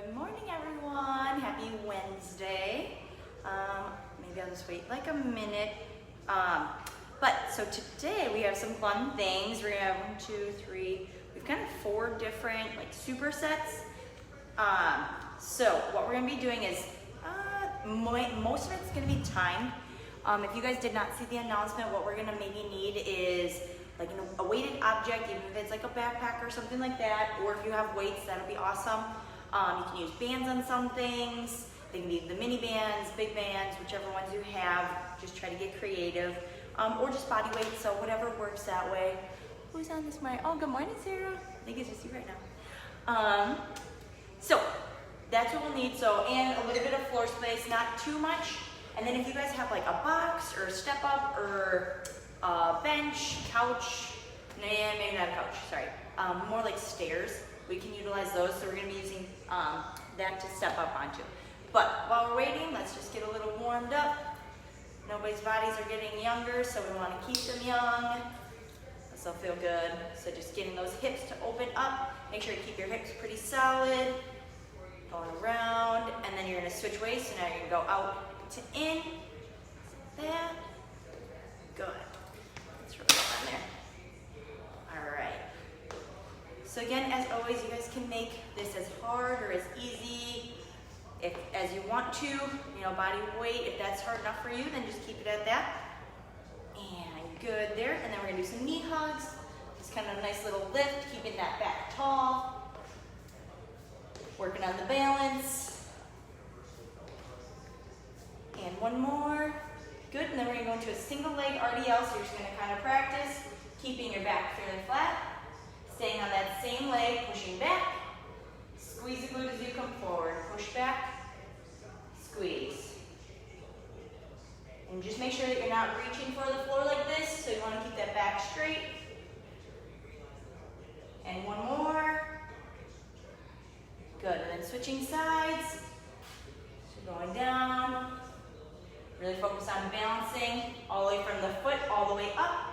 Good morning, everyone. Happy Wednesday. Maybe I'll just wait like a minute. So today we have some fun things. We're gonna have 1, 2, 3. We've kind of 4 different like supersets. So what we're gonna be doing is most of it's gonna be timed. If you guys did not see the announcement, what we're gonna maybe need is like a weighted object, even if it's like a backpack or something like that, or if you have weights, that'll be awesome. You can use bands on some things. They can be the mini bands, big bands, whichever ones you have. Just try to get creative. Or just body weight, so whatever works that way. Who's on this morning? Oh, good morning, Sarah. I think it's just you right now. So that's what we'll need. So, and a little bit of floor space, not too much. And then if you guys have like a box or a step up or a bench, couch, maybe not a couch, sorry. More like stairs, we can utilize those. So we're gonna be using that to step up onto. But while we're waiting, let's just get a little warmed up. Nobody's bodies are getting younger, so we want to keep them young. This will feel good. So just getting those hips to open up. Make sure you keep your hips pretty solid. Going around, and then you're going to switch ways. So now you're going to go out to in. Like that. Good. Let's roll that on there. All right. So again, as always, you guys can make this as hard or as easy as you want to, body weight. If that's hard enough for you, then just keep it at that. And good there. And then we're gonna do some knee hugs. Just kind of a nice little lift, keeping that back tall. Working on the balance. And one more. Good. And then we're gonna go into a single leg RDL. So you're just gonna kind of practice keeping your back fairly flat. Staying on that same leg, pushing back. Squeeze the glute as you come forward. Push back, squeeze. And just make sure that you're not reaching for the floor like this, so you want to keep that back straight. And one more. Good, and then switching sides. So going down. Really focus on balancing all the way from the foot all the way up.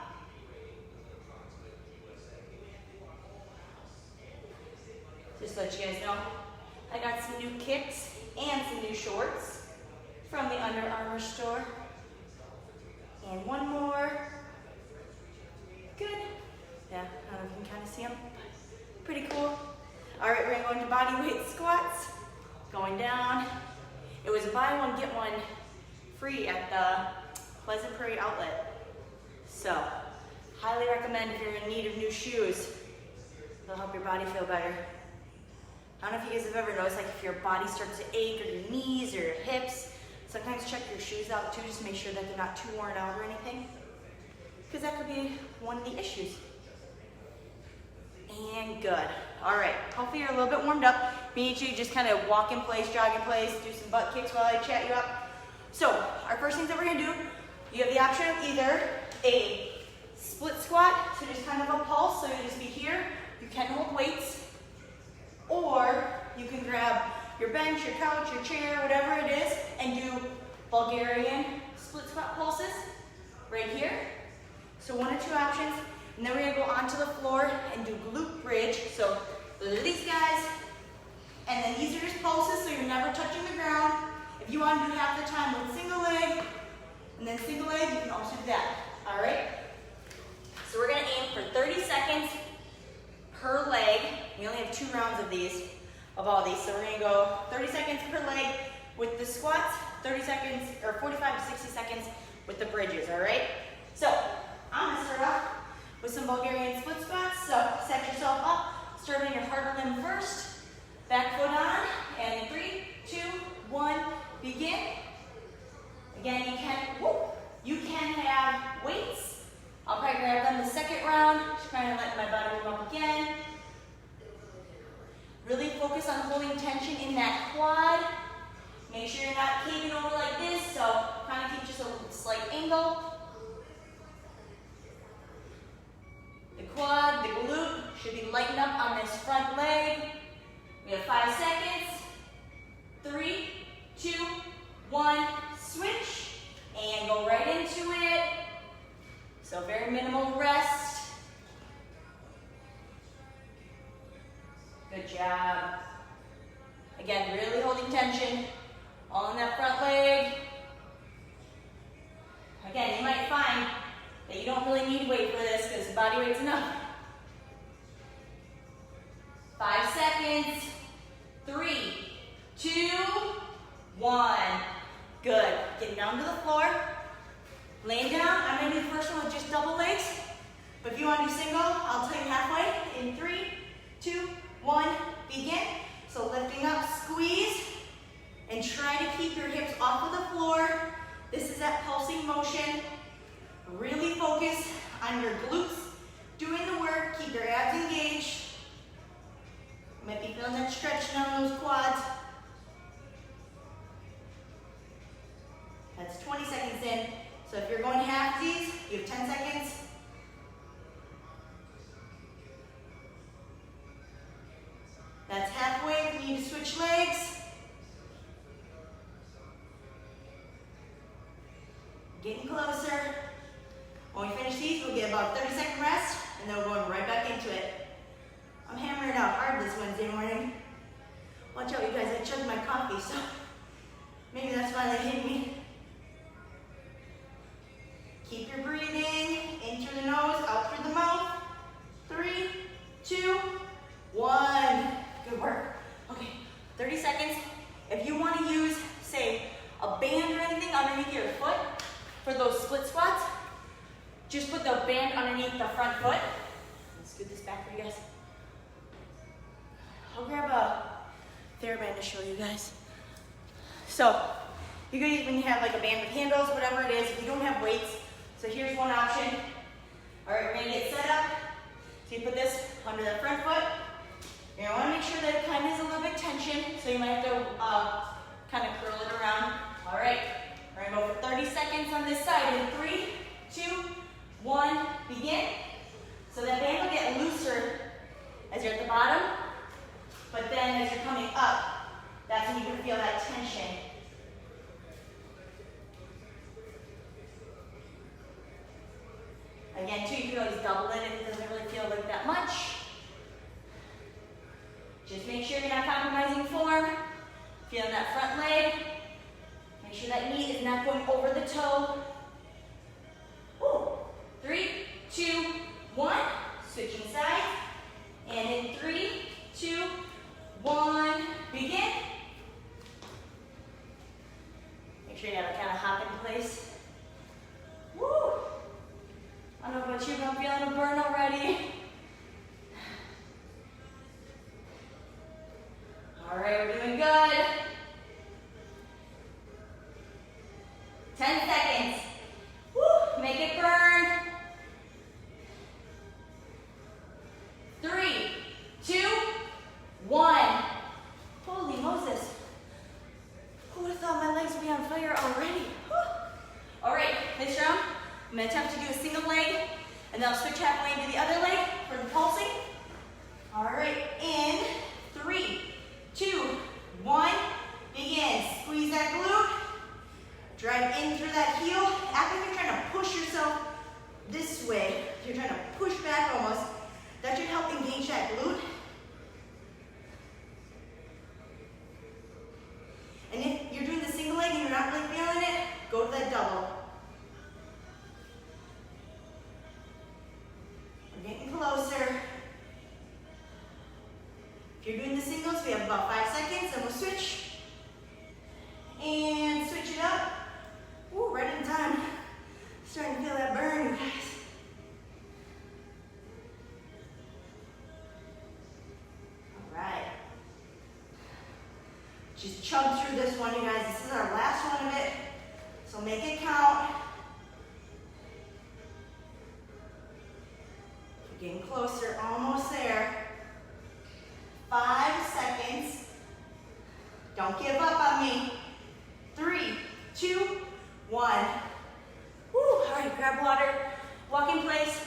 Just to let you guys know, I got some new kicks and some new shorts from the Under Armour store. And one more. Good. Yeah, I don't know if you can kind of see them. Pretty cool. All right, we're going to go into body weight squats. Going down. It was a buy one, get one free at the Pleasant Prairie outlet. So, highly recommend if you're in need of new shoes. They'll help your body feel better. I don't know if you guys have ever noticed, like if your body starts to ache or your knees or your hips, sometimes check your shoes out too, just to make sure that they're not too worn out or anything. Because that could be one of the issues. And good. All right, hopefully you're a little bit warmed up. Me and you just kind of walk in place, jog in place, do some butt kicks while I chat you up. So our first things that we're gonna do, you have the option of either a split squat, so just kind of a pulse, so you just be here. You can hold weights. Or you can grab your bench, your couch, your chair, whatever it is, and do Bulgarian split squat pulses right here. So 1 or 2 options. And then we're gonna go onto the floor and do glute bridge. So these guys, and then these are just pulses, so you're never touching the ground. If you want to do half the time with single leg, and then single leg, you can also do that. All right? So we're gonna aim for 30 seconds per leg. We only have 2 rounds of all these. So we're gonna go 30 seconds per leg with the squats, 30 seconds, or 45 to 60 seconds with the bridges, all right? So I'm gonna start off with some Bulgarian split squats. So set yourself up, start on your harder limb first, back foot on, and 3, 2, 1, begin. Again, you can have weights. I'll probably grab them the second round, just kind of let my body warm up again. Really focus on holding tension in that quad. Make sure you're not caving over like this, so kind of keep just a slight angle. The quad, the glute should be lightened up on this front leg. We have 5 seconds. 3, 2, 1, switch, and go right into it. So very minimal rest. Good job. Again, really holding tension, all in that front leg. Again, you might find that you don't really need weight for this because body weight's enough. 5 seconds. 3, 2, 1. Good. Getting down to the floor. Laying down. I'm going to do the first one with just double legs. But if you want to do single, I'll tell you halfway. In 3, 2, 1, begin. So lifting up, squeeze, and try to keep your hips off of the floor. This is that pulsing motion. Really focus on your glutes, doing the work. Keep your abs engaged. You might be feeling that stretch down those quads. That's 20 seconds in. So if you're going halfsies, you have 10 seconds. That's halfway. If you need to switch legs. Getting closer. When we finish these, we'll get about a 30-second rest, and then we're going right back into it. I'm hammering it out hard this Wednesday morning. Watch out, you guys, I chugged my coffee, so maybe that's why they hit me. Keep your breathing in through the nose, out through the mouth. 3, 2, 1. Good work. Okay, 30 seconds. If you want to use, say, a band or anything underneath your foot for those split squats, just put the band underneath the front foot. Let's scoot this back for you guys. I'll grab a TheraBand to show you guys. So, you can even have like a band with handles, whatever it is, if you don't have weights. So here's one option. All right, we're gonna get set up. So you put this under the front foot. You're gonna wanna make sure that it kind of has a little bit tension, so you might have to kind of curl it around. All right, we're gonna go for 30 seconds on this side. In 3, 2, 1, begin. So that band will get looser as you're at the bottom, but then as you're coming up, that's when you can feel that tension. Again, too, you can always double it if it doesn't really feel like that much. Just make sure you're not compromising form. Feeling that front leg. Make sure that knee is not going over the toe. Woo. 3, 2, 1. Switching sides. And in 3, 2, 1, begin. Make sure you have it kind of hop in place. Woo. I don't know about you, but I'm feeling a burn already. All right, we're doing good. 10 seconds. Woo, make it burn. 3, 2, 1. Holy Moses. Who would have thought my legs would be on fire already? Woo. All right, this round, I'm gonna attempt to do a single leg, and then I'll switch halfway into the other leg for the pulsing. All right, in 3, 2, 1, begin. Squeeze that glute. Drive in through that heel. Act like you're trying to push yourself this way. You're trying to push back almost. That should help engage that glute. And if you're doing the single leg and you're not really feeling it, go to that double. We're getting closer. If you're doing the singles, we have about 5 seconds, and we'll switch. And switch it up. Woo, right in time. Starting to feel that burn, you guys. All right. Just chug through this one, you guys. This is our last one of it, so make it count. You're getting closer, almost there. 5 seconds. Don't give up on me. 3, 2, 1. Woo. All right, grab water, walk in place.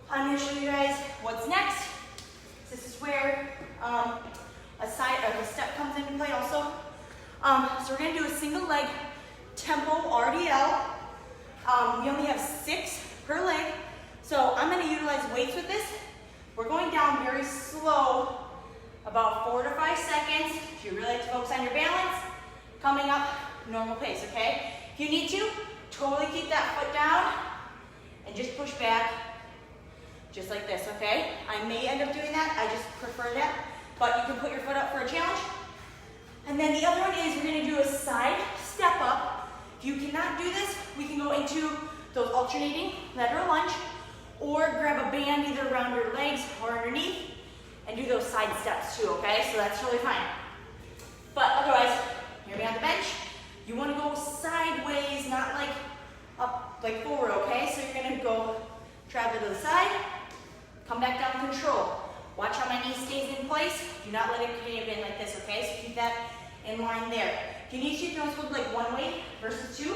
I'm going to show you guys what's next. This is where a step comes into play also. So we're going to do a single leg tempo RDL. We only have 6 per leg. So I'm going to utilize weights with this. We're going down very slow. about 4 to 5 seconds. If you really like to focus on your balance, coming up, normal pace, okay? If you need to, totally keep that foot down and just push back, just like this, okay? I may end up doing that, I just prefer that, but you can put your foot up for a challenge. And then the other one is we're gonna do a side step up. If you cannot do this, we can go into those alternating lateral lunge, or grab a band either around your legs or underneath and do those side steps too, okay? So that's totally fine. But otherwise, you're gonna be on the bench. You wanna go sideways, not like up, like forward, okay? So you're gonna go travel to the side, come back down, control. Watch how my knee stays in place. Do not let it cave in like this, okay? So keep that in line there. If you need to, you can also hold like one weight versus two.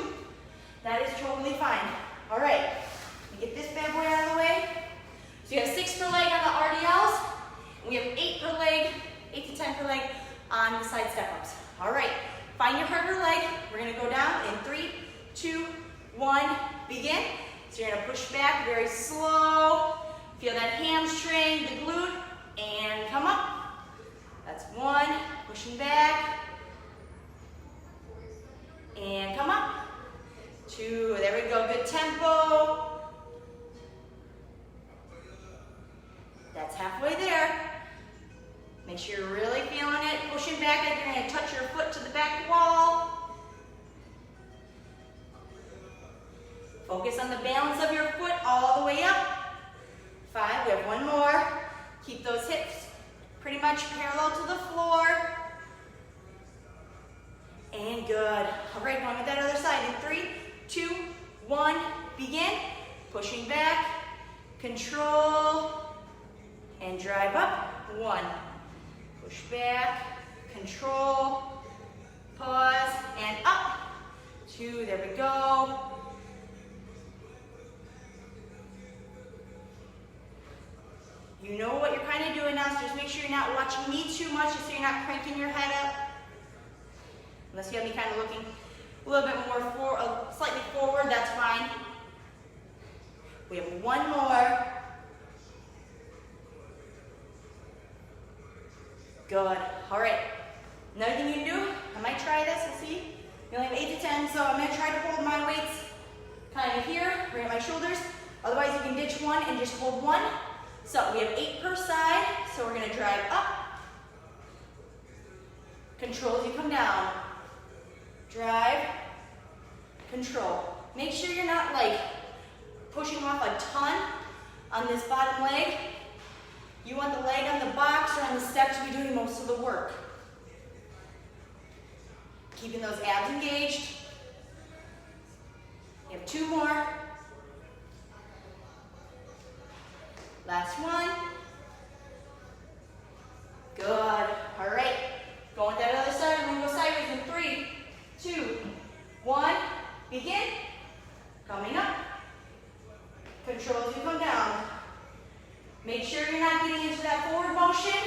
That is totally fine. All right, let me get this bad boy out of the way. So you have 6 per leg on the RDLs, and we have 8 per leg, 8 to 10 per leg on the side step-ups. All right, find your harder leg. We're gonna go down in 3, 2, 1, begin. So you're gonna push back very slow. Feel that hamstring, the glute, and come up. That's 1, pushing back, and come up. 2, there we go, good tempo. That's halfway there. Make sure you're really feeling it, pushing back like you're gonna touch your foot to the back wall. Focus on the balance of your foot all the way up. 5, we have 1 more. Keep those hips pretty much parallel to the floor. And good. All right, going with that other side in 3, 2, 1, begin. Pushing back, control, and drive up. 1, push back, control, pause, and up. 2, there we go. You know what you're kind of doing now, so just make sure you're not watching me too much, just so you're not cranking your head up. Unless you have me kind of looking a little bit more slightly forward, that's fine. We have 1 more. Good. All right. Another thing you can do, I might try this, we'll see. We only have 8 to 10, so I'm gonna try to hold my weights kind of here, bring up my shoulders. Otherwise, you can ditch 1 and just hold 1. So we have 8 per side, so we're gonna drive up. Control as you come down. Drive, control. Make sure you're not like pushing off a ton on this bottom leg. You want the leg on the box or on the step to be doing most of the work. Keeping those abs engaged. You have 2 more. Last 1. Good. All right. Going with that other side. We're gonna go sideways in 3, 2, 1. Begin. Coming up. Control as you come down. Make sure you're not getting into that forward motion.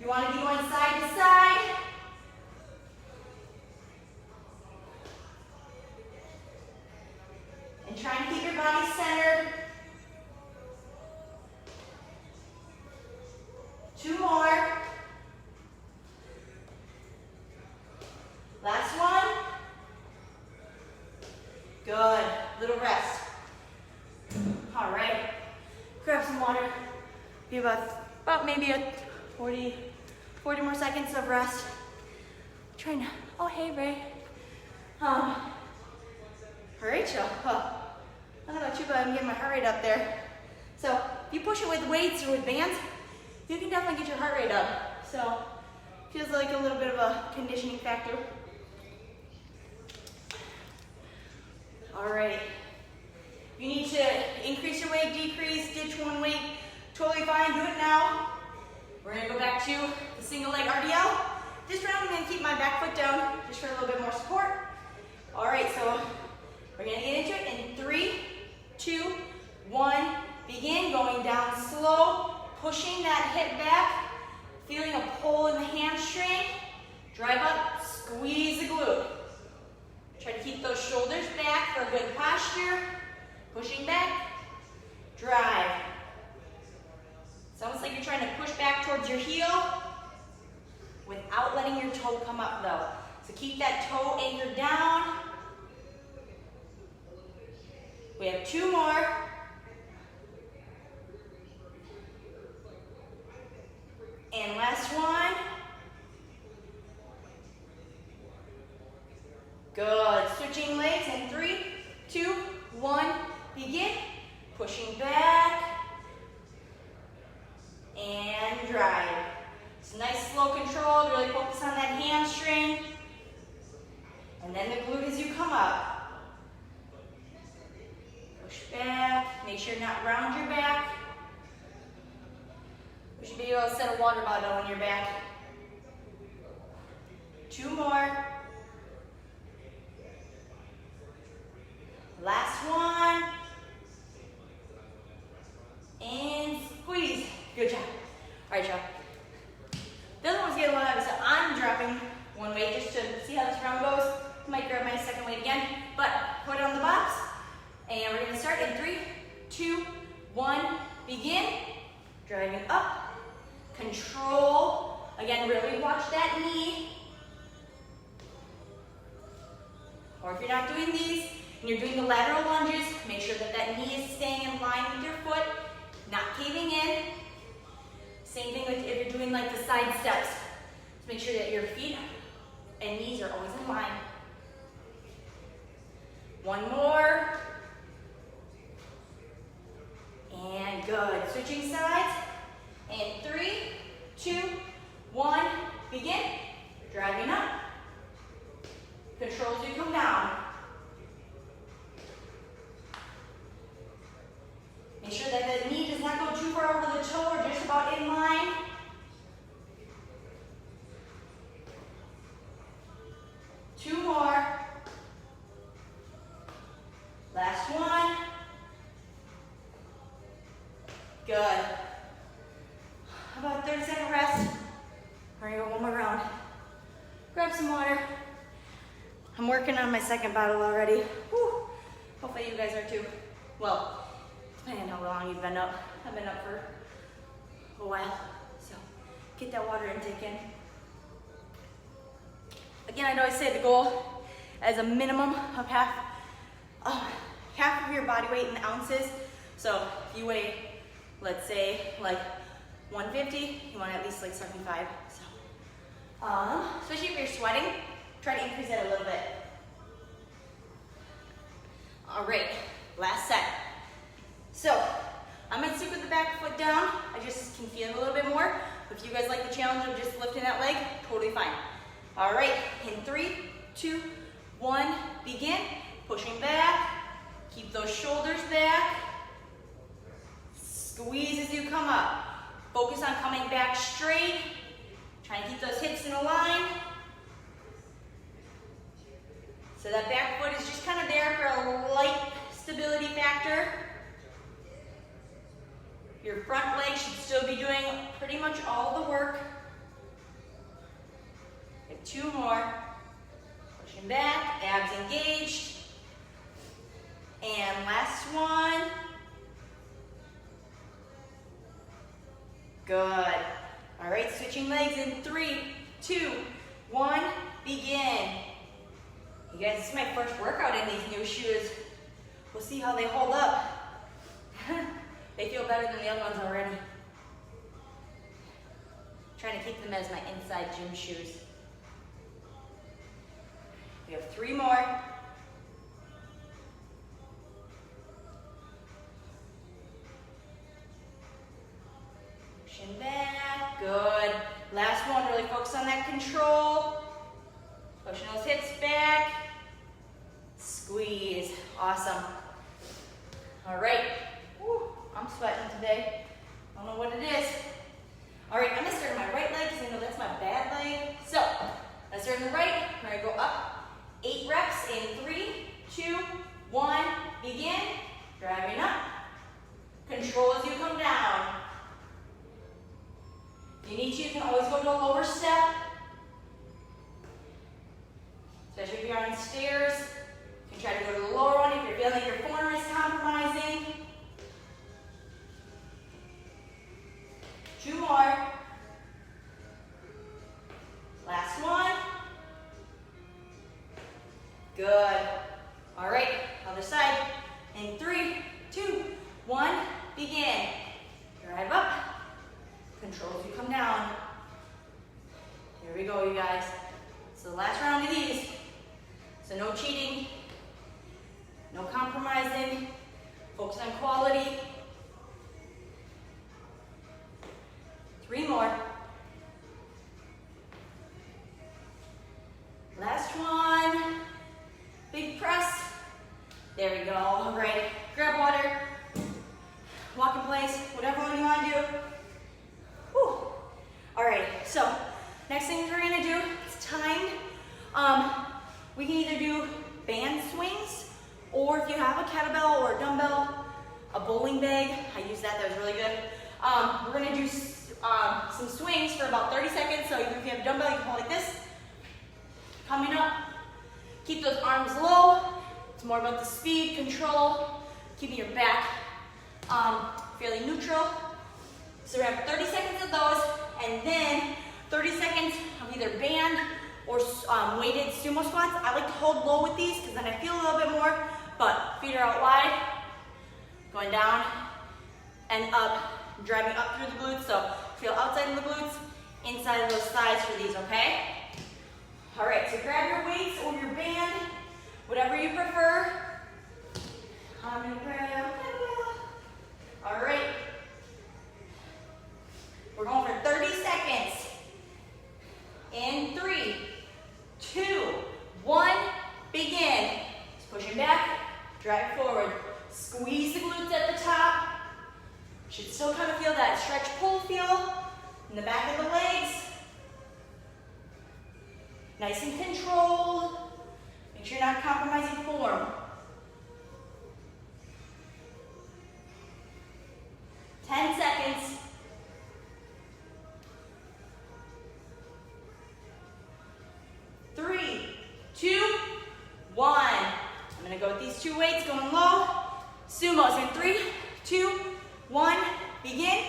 You want to be going side to side. And try and keep your body centered. 2 more. Last 1. Good. Little rest. All right. Grab some water. Be about maybe a 40 more seconds of rest. Trying to, oh hey Ray. Rachel, I don't know about you, but I'm getting my heart rate up there. So if you push it with weights or with bands, you can definitely get your heart rate up. So feels like a little bit of a conditioning factor. All right. If you need to increase your weight, decrease, ditch 1 weight, totally fine, do it now. We're gonna go back to the single leg RDL. This round I'm gonna keep my back foot down just for a little bit more support. All right, so we're gonna get into it in 3, 2, 1, begin. Going down slow, pushing that hip back, feeling a pull in the hamstring. Drive up, squeeze the glute. Try to keep those shoulders back for a good posture. Pushing back, drive. It's almost like you're trying to push back towards your heel. toe come up though. So keep that toe anchored down. We have 2 more. And last one. Good. Switching legs in 3, 2, 1. Begin. Pushing back. And drive. It's nice, slow control. Really focus on that hamstring. And then the glute as you come up. Push back. Make sure not round your back. You should be able to set a water bottle on your back. 2 more. Last one. And squeeze. Good job. All right, y'all. The other one's getting a little heavy, so I'm dropping one weight just to see how this round goes. Might grab my second weight again, but put it on the box. And we're gonna start in 3, 2, 1. Begin. Driving up. Control. Again, really watch that knee. Or if you're not doing these, and you're doing the lateral lunges, make sure that that knee is staying in line with your foot, not caving in. Same thing with if you're doing like the side steps. Just make sure that your feet and knees are always in line. 1 more. And good. Switching sides. And 3, 2, 1. Begin. Driving up. Control as you come down. Make sure that the knee does not go too far over the toe or just about in line. Two more. Last one. Good. How about a 30-second rest? We're gonna go one more round. Grab some water. I'm working on my second bottle already. Whew. Hopefully you guys are too. Well, depending on how long you've been up. I've been up for a while. So get that water intake in. Again, I'd always say the goal as a minimum of half of your body weight in ounces. So if you weigh, let's say like 150, you want at least like 75. So, especially if you're sweating, try to increase that a little bit. All right, last set. So I might stick with the back foot down. I just can feel it a little bit more. If you guys like the challenge of just lifting that leg, totally fine. All right, in 3, 2, 1, begin. Pushing back. Keep those shoulders back. Squeeze as you come up. Focus on coming back straight. Try and keep those hips in a line. So that back foot is just kind of there for a light stability factor. Your front leg should still be doing pretty much all the work. Get 2 more. Pushing back, abs engaged. And last one. Good. All right, switching legs in 3, 2, 1, begin. You guys, this is my first workout in these new shoes. We'll see how they hold up. They feel better than the other ones already. Trying to keep them as my inside gym shoes. We have 3 more. Pushing back, good. Last one, really focus on that control. Pushing those hips back. Squeeze, awesome. All right, whew, I'm sweating today. I don't know what it is. All right, I'm gonna start on my right leg because I know that's my bad leg. So, let's start on the right. We're gonna go up 8 reps in 3, 2, 1, begin. Driving up. Control as you come down. If you need to, you can always go to a lower step. Especially if you're on stairs. You can try to go to the lower one if you're feeling like your corner is compromising. 2 more. Last one. Good. All right, other side. In 3, 2, 1, begin. Drive up. Control as you come down. Here we go, you guys. So the last round of these. So no cheating, no compromising. Focus on quality. 3 more. Last one. Big press. There we go. All right. Grab water. Walk in place. Whatever one you want to do. Whew. All right. So next thing we're going to do is timed. We can either do band swings, or if you have a kettlebell or a dumbbell, a bowling bag. I used that. That was really good. We're going to do some swings for about 30 seconds. So even if you have a dumbbell, you can hold like this. Coming up. Keep those arms low. It's more about the speed, control, keeping your back fairly neutral. So we have 30 seconds of those, and then 30 seconds of either band or weighted sumo squats. I like to hold low with these because then I feel a little bit more, but feet are out wide, going down and up, driving up through the glutes. So feel outside of the glutes, inside of those thighs for these, okay? All right, so grab your weights or your band, whatever you prefer. I'm gonna grab. All right. We're going for 30 seconds. In 3, 2, 1, begin. Just pushing back, drive forward. Squeeze the glutes at the top. Should still kind of feel that stretch pull feel in the back of the legs. Nice and controlled. Make sure you're not compromising form. 10 seconds. 3, 2, 1. I'm gonna go with these 2 weights, going low. Sumos in 3, 2, 1, begin.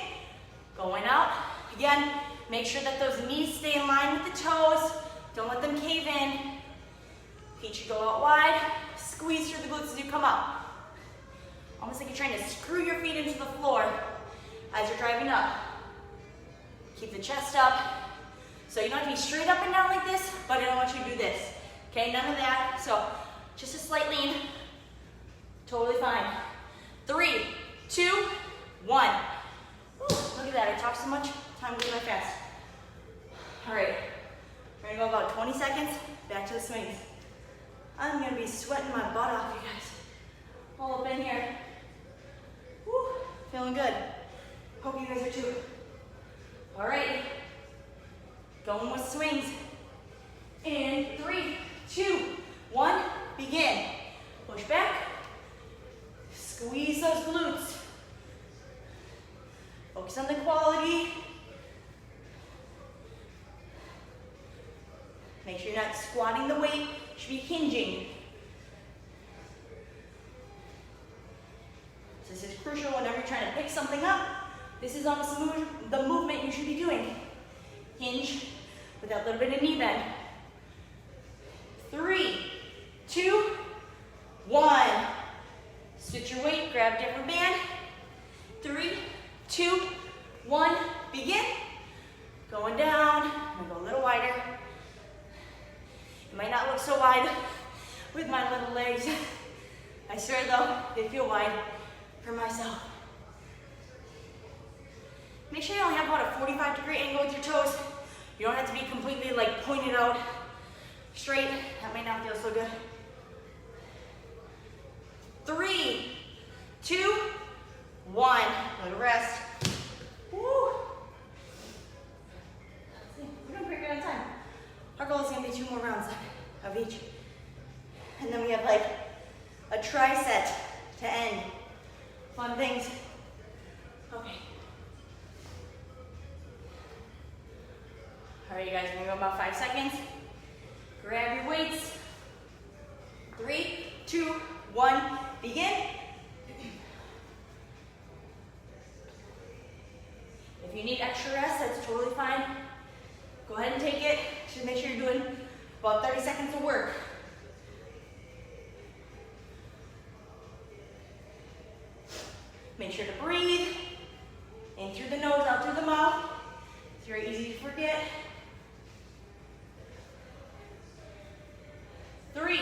Going out. Again, make sure that those knees stay in line with the toes. Don't let them cave in. Feet should go out wide. Squeeze through the glutes as you come up. Almost like you're trying to screw your feet into the floor as you're driving up. Keep the chest up. So you don't have to be straight up and down like this, but I don't want you to do this. Okay, none of that. So just a slight lean. Totally fine. 3, 2, 1. Woo, look at that, I talk so much, time goes by fast. All right, we're gonna go about 20 seconds, back to the swings. I'm gonna be sweating my butt off, you guys. All up in here. Woo, feeling good. Hope you guys are too. All right, going with swings. In 3, 2, 1, begin. Push back, squeeze those glutes. Focus on the quality. Make sure you're not squatting the weight, you should be hinging. This is crucial whenever you're trying to pick something up. This is almost the movement you should be doing. Hinge with that little bit of knee bend. 3, 2, 1. Switch your weight, grab a different band. 3, 2, 1, begin. Going down, I'm gonna go a little wider. It might not look so wide with my little legs. I swear though, they feel wide for myself. Make sure you only have about a 45-degree angle with your toes. You don't have to be completely like pointed out straight. That may not feel so good. 3, 2, 1. Little rest. Woo. We're doing pretty good on time. Our goal is gonna be 2 more rounds of each. And then we have like a tricep to end. Fun things. Okay. All right, you guys, we're gonna go about 5 seconds. Grab your weights. 3, 2, 1, begin. If you need extra rest, that's totally fine. Go ahead and take it. Just make sure you're doing about 30 seconds of work. Make sure to breathe. In through the nose, out through the mouth. It's very easy to forget. 3,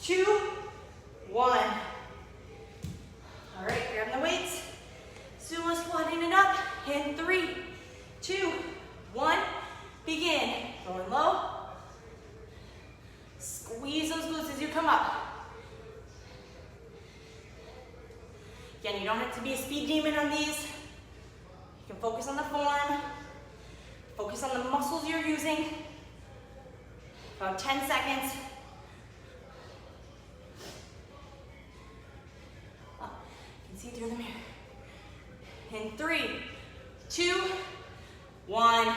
2, 1. All right, grab the weights. Sumo squatting it up. In 3, 2, 1. Begin. Going low. Squeeze those glutes as you come up. Again, you don't have to be a speed demon on these. You can focus on the form. Focus on the muscles you're using. About 10 seconds. Oh, you can see through the mirror. In 3, 2, 1.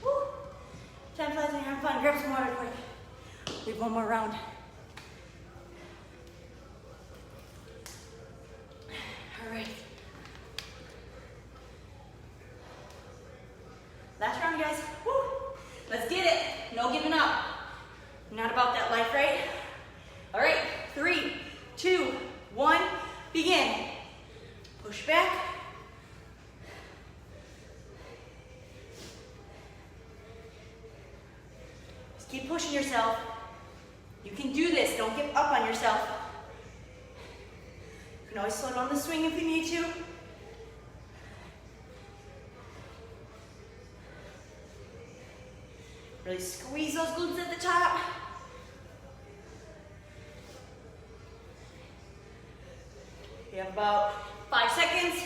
Woo. 10 flies and have fun. Grab some water quick. We have one more round. All right. Last round, guys. Woo. Let's get it. No giving up. Not about that life, right? All right. 3, 2, 1. Begin. Push back. Just keep pushing yourself. You can do this. Don't give up on yourself. You can always slow down the swing if you need to. Really squeeze those glutes at the top. You have about 5 seconds.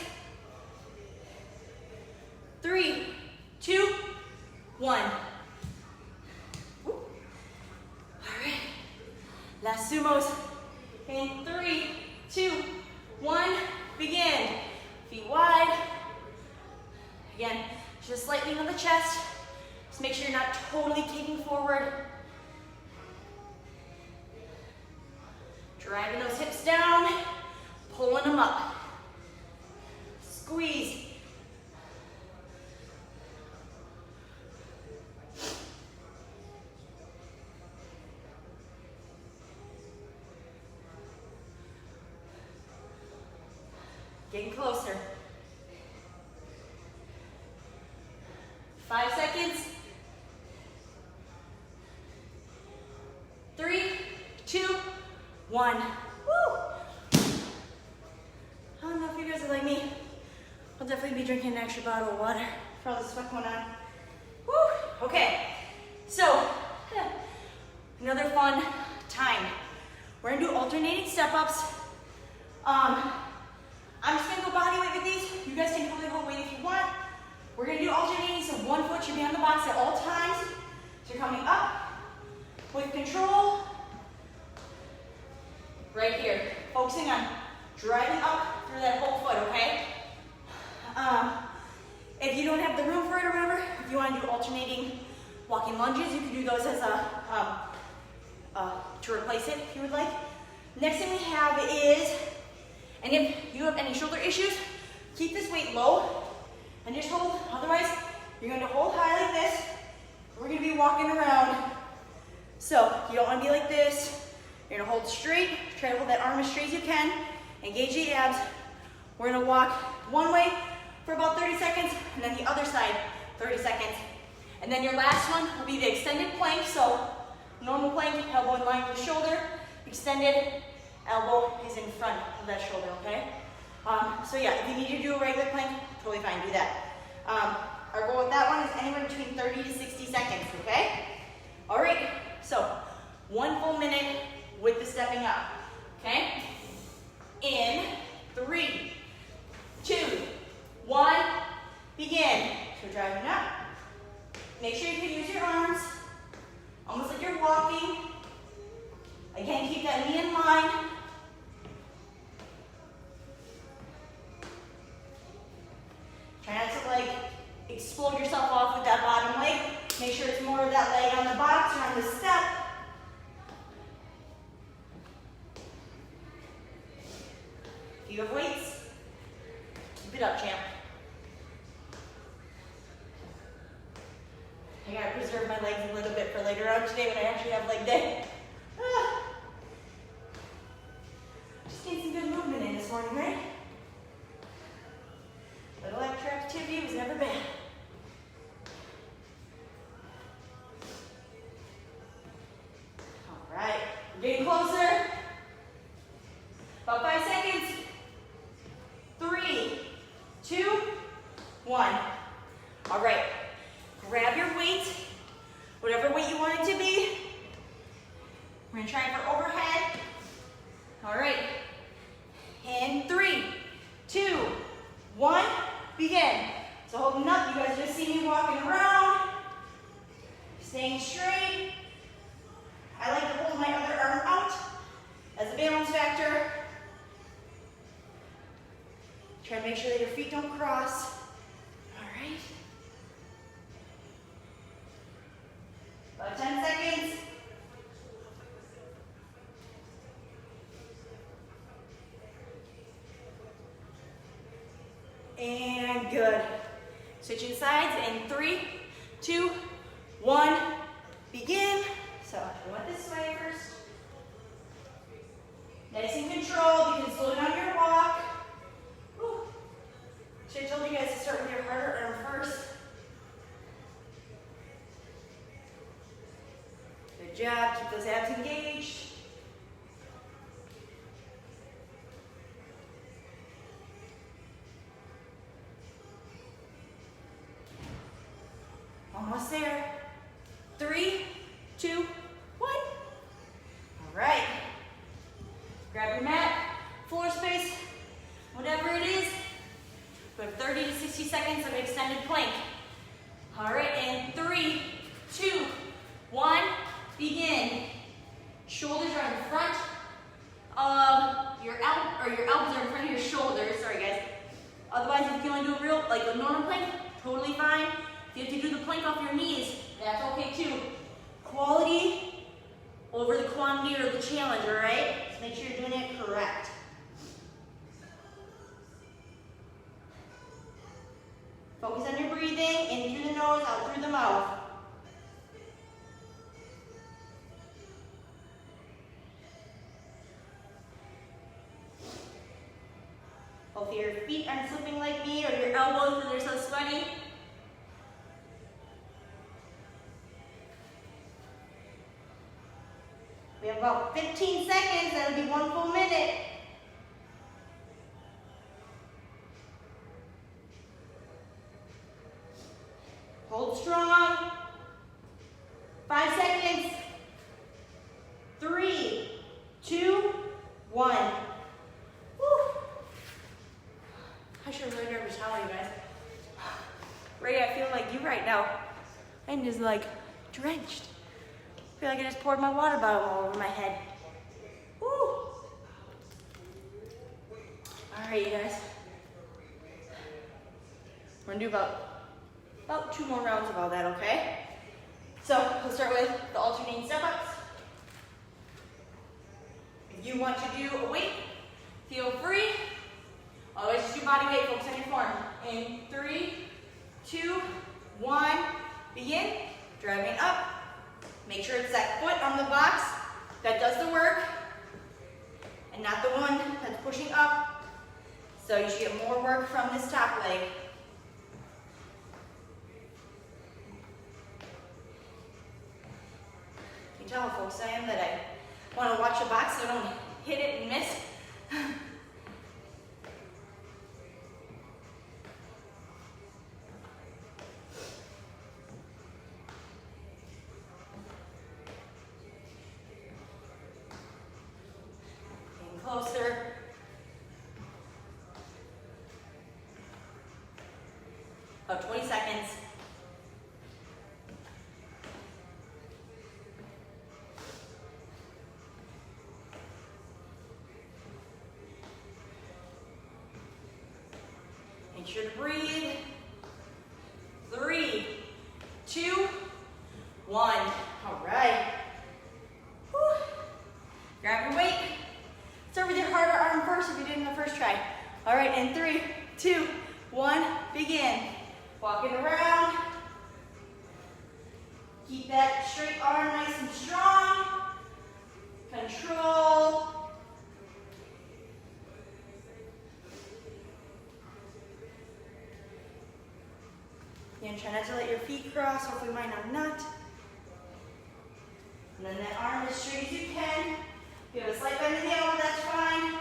3, 2, 1. Woo. All right. Last sumos. In 3, 2, 1. Begin. Feet wide. Again, just slightly on the chest. Just make sure you're not totally kicking forward. Driving those hips down. Pulling them up. Squeeze. Getting closer. 5 seconds. 3, 2, 1. Woo! I don't know if you guys are like me. I'll definitely be drinking an extra bottle of water for all the sweat going on. Woo! Okay, so another fun time. We're gonna do alternating step-ups. I'm just gonna go body weight with these. You guys can totally hold weight if you want. We're gonna do alternating, so one foot should be on the box at all times. So you're coming up with control. Right here, focusing on driving up through that whole foot, okay? If you don't have the room for it or whatever, if you want to do alternating walking lunges, you can do those as to replace it if you would like. Next thing we have is, and if you have any shoulder issues, keep this weight low and just hold. Otherwise, you're going to hold high like this. We're going to be walking around. So you don't want to be like this. You're going to hold straight. Try to hold that arm as straight as you can. Engage the abs. We're going to walk one way for about 30 seconds, and then the other side, 30 seconds. And then your last one will be the extended plank. So normal plank, elbow in line with the shoulder. Extended, elbow is in front of that shoulder, okay? So yeah, if you need to do a regular plank, totally fine, do that. Our goal with that one is anywhere between 30 to 60 seconds, okay? All right, so 1 full minute with the stepping up, okay? In 3, 2, 1, begin. So driving up. Make sure you can use your arms, almost like you're walking. Again, keep that knee in line. Try not to like explode yourself off with that bottom leg. Make sure it's more of that leg on the box or on the step. If you have weights, keep it up, champ. I gotta preserve my legs a little bit for later on today when I actually have leg day. Just need some good movement in this morning, right? Getting closer. About 5 seconds. 3, 2, 1. All right. Grab your weight, whatever weight you want it to be. We're gonna try for overhead. All right. In 3, 2, 1, begin. So holding up, you guys just see me walking around, staying straight. I like to hold my other arm out as a balance factor. Try to make sure that your feet don't cross. All right. About 10 seconds. And good. Switching sides in 3, 2, 1, begin. So I went this way first. Nice and controlled. You can slow down your walk. Whew. Should have told you guys to start with your harder arm first. Good job. Keep those abs engaged. Almost there. 3, 2, 1. All right. Grab your mat, floor space, whatever it is. We have 30 to 60 seconds of extended plank. All right, and 3, 2, 1, begin. Shoulders are in front of your elbows are in front of your shoulders. Sorry, guys. Otherwise, if you want to do a real, like a normal plank, totally fine. If you have to do the plank off your knees, that's okay too. Quality over the quantity or the challenge, all right? Just make sure you're doing it correct. Focus on your breathing, in through the nose, out through the mouth. Hopefully your feet aren't slipping like me, or your elbows because they're so sweaty. We have about 15 seconds, that'll be 1 full minute. Hold strong. 5 seconds. 3, 2, 1. Woo. I should really nervous. How are you guys? Ray, I feel like you right now. I'm just like drenched. I feel like I just poured my water bottle all over my head. Woo! All right, you guys. We're gonna do about 2 more rounds of all that, okay? So we'll start with the alternating step-ups. If you want to do a weight, feel free. Always just do body weight, focus on your form. In 3, 2, 1, begin. Driving up. Make sure it's that foot on the box that does the work and not the one that's pushing up. So you should get more work from this top leg. You can tell how focused I am that I want to watch the box so I don't hit it and miss. Closer. About 20 seconds. Make sure to breathe. 3, 2, 1. All right. Whew. Grab your weight. Start with your harder arm first if you did in the first try. All right, in 3, 2, 1, begin. Walking around. Keep that straight arm nice and strong. Control. Again, try not to let your feet cross, hopefully mine are not. And then that arm as straight as you can. you have a slight bend in the elbow, that's fine.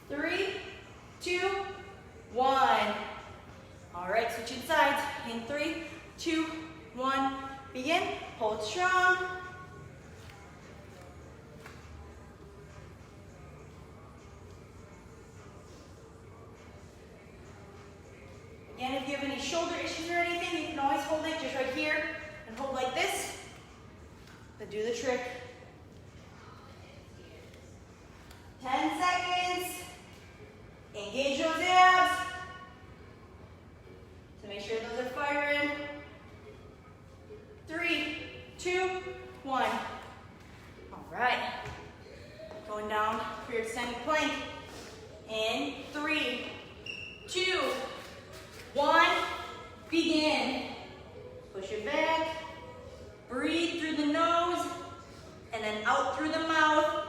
3, 2, 1. All right, switching sides. In 3, 2, 1. Begin. Hold strong. Again, if you have any shoulder issues or anything, you can always hold it just right here and hold like this. But do the trick. 10 seconds. Engage those abs. So make sure those are firing. 3, 2, 1. All right. Going down for your extended plank. In 3, 2, 1. Begin. Push it back. Breathe through the nose and then out through the mouth.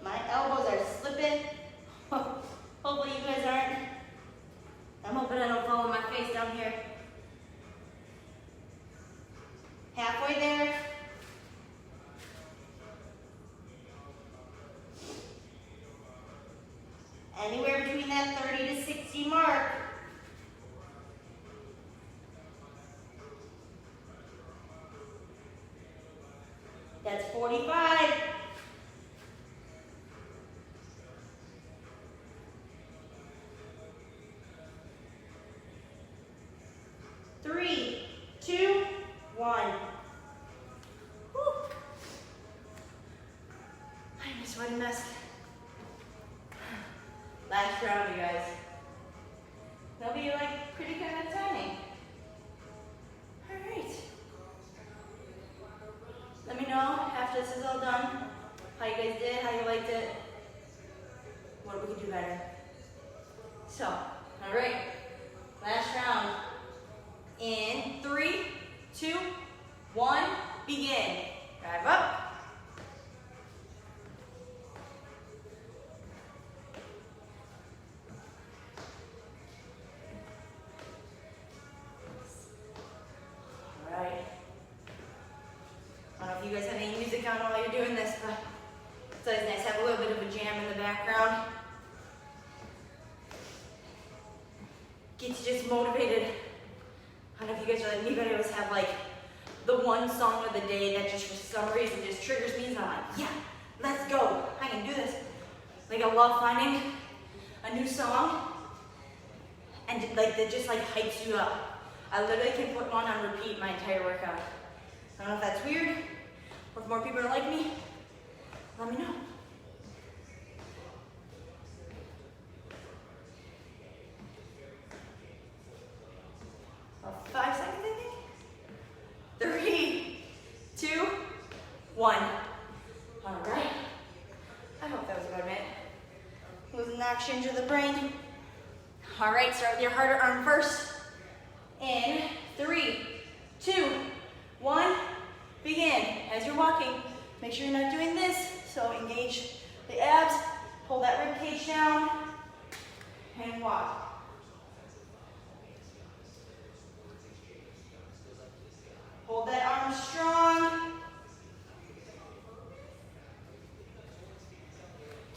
My elbows are slipping. Hopefully you guys aren't. I'm hoping I don't fall on my face down here. Halfway there. Anywhere between that 30 to 60 mark. That's 45. Three, 2, 1. Whew. I'm a sweaty mess. Last round, you guys. They'll be like pretty good at timing. All right. Let me know after this is all done how you guys did, how you liked it, what we could do better. So, all right. Last round. In 3, 2, 1, begin. Drive up. All right. I don't know if you guys have any music on while you're doing this, but it's always nice to have a little bit of a jam in the background. Gets you just motivated. I don't know if you guys are like me, but I always have like the one song of the day that just for some reason just triggers me, and I'm like, yeah, let's go. I can do this. Like I love finding a new song and like that just like hypes you up. I literally can put one on repeat my entire workout. I don't know if that's weird or if more people are like me. Let me know. About 5 seconds, I think. 3, 2, 1. All right. I hope that was about it. Losing oxygen to the brain. All right, start with your harder arm first. In 3, 2, 1. Begin. As you're walking, make sure you're not doing this. So engage the abs, pull that rib cage down, and walk. Hold that arm strong.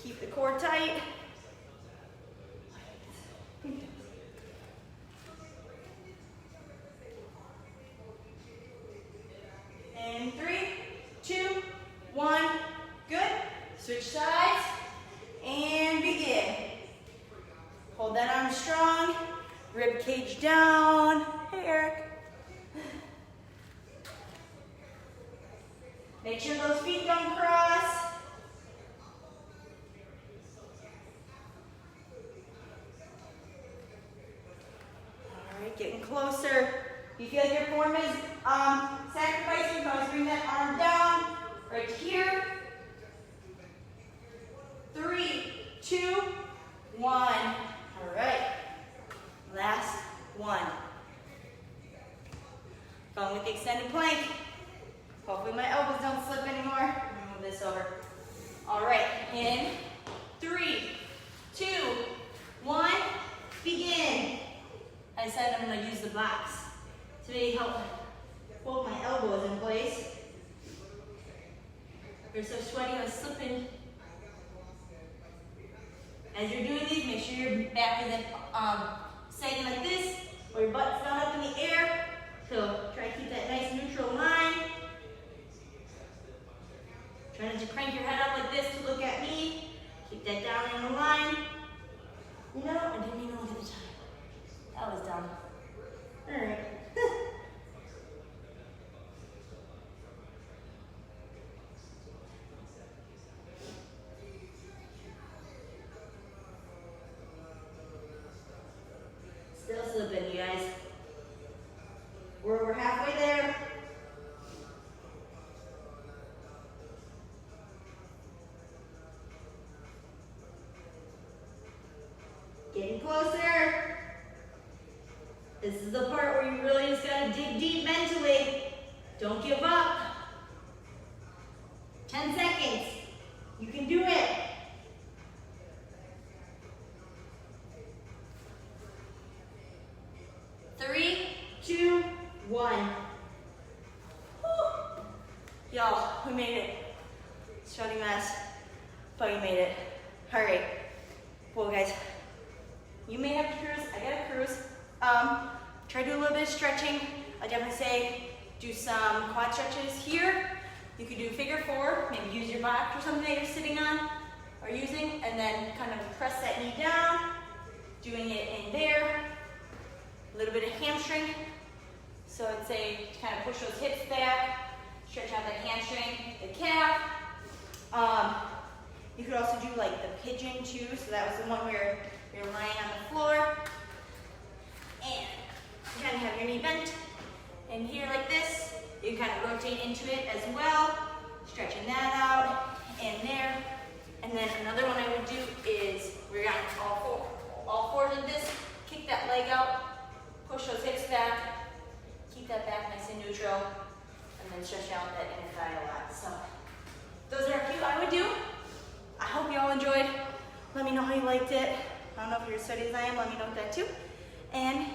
Keep the core tight. And 3, 2, 1. Good. Switch sides and begin. Hold that arm strong. Rib cage down. Hey, Eric. Make sure those feet don't cross. All right, getting closer. You feel like your form is sacrificing, you can always bring that arm down right here. 3, 2, 1. All right. Last one. Going with the extended plank. Hopefully my elbows don't slip anymore. Let me move this over. All right, in 3, 2, 1, begin. I said I'm gonna use the blocks to help hold my elbows in place. You're so sweaty, I was slipping. As you're doing these, make sure your back isn't sagging like this, or your butt's not up in the air. So try to keep that nice neutral line. Try not to crank your head up like this to look at me. Keep that down in the line. You know, I didn't even look at the time. That was dumb. All right. Still slipping, you guys. We're halfway there. Getting closer. This is the part where you really just gotta dig deep mentally. Don't give up. 10 seconds. You can do it. 3, 2, 1. Y'all, we made it. Sweaty mess, but we made it. All right. Well, guys, you may have to cruise. I gotta cruise. Try to do a little bit of stretching. I definitely say do some quad stretches here. You could do figure 4, maybe use your box or something that you're sitting on or using, and then kind of press that knee down, doing it in there. A little bit of hamstring. So I'd say kind of push those hips back, stretch out that hamstring, the calf. You could also do like the pigeon too. So that was the one where you're lying on the floor and you kind of have your knee bent. And here like this, you kind of rotate into it as well, stretching that out and there. And then another one I would do is we're on all fours of this, kick that leg out, push those hips back, keep that back nice and neutral, and then stretch out that inner thigh a lot. So those are a few I would do. I hope you all enjoyed. Let me know how you liked it. I don't know if you're as sweaty as I am, let me know that too. And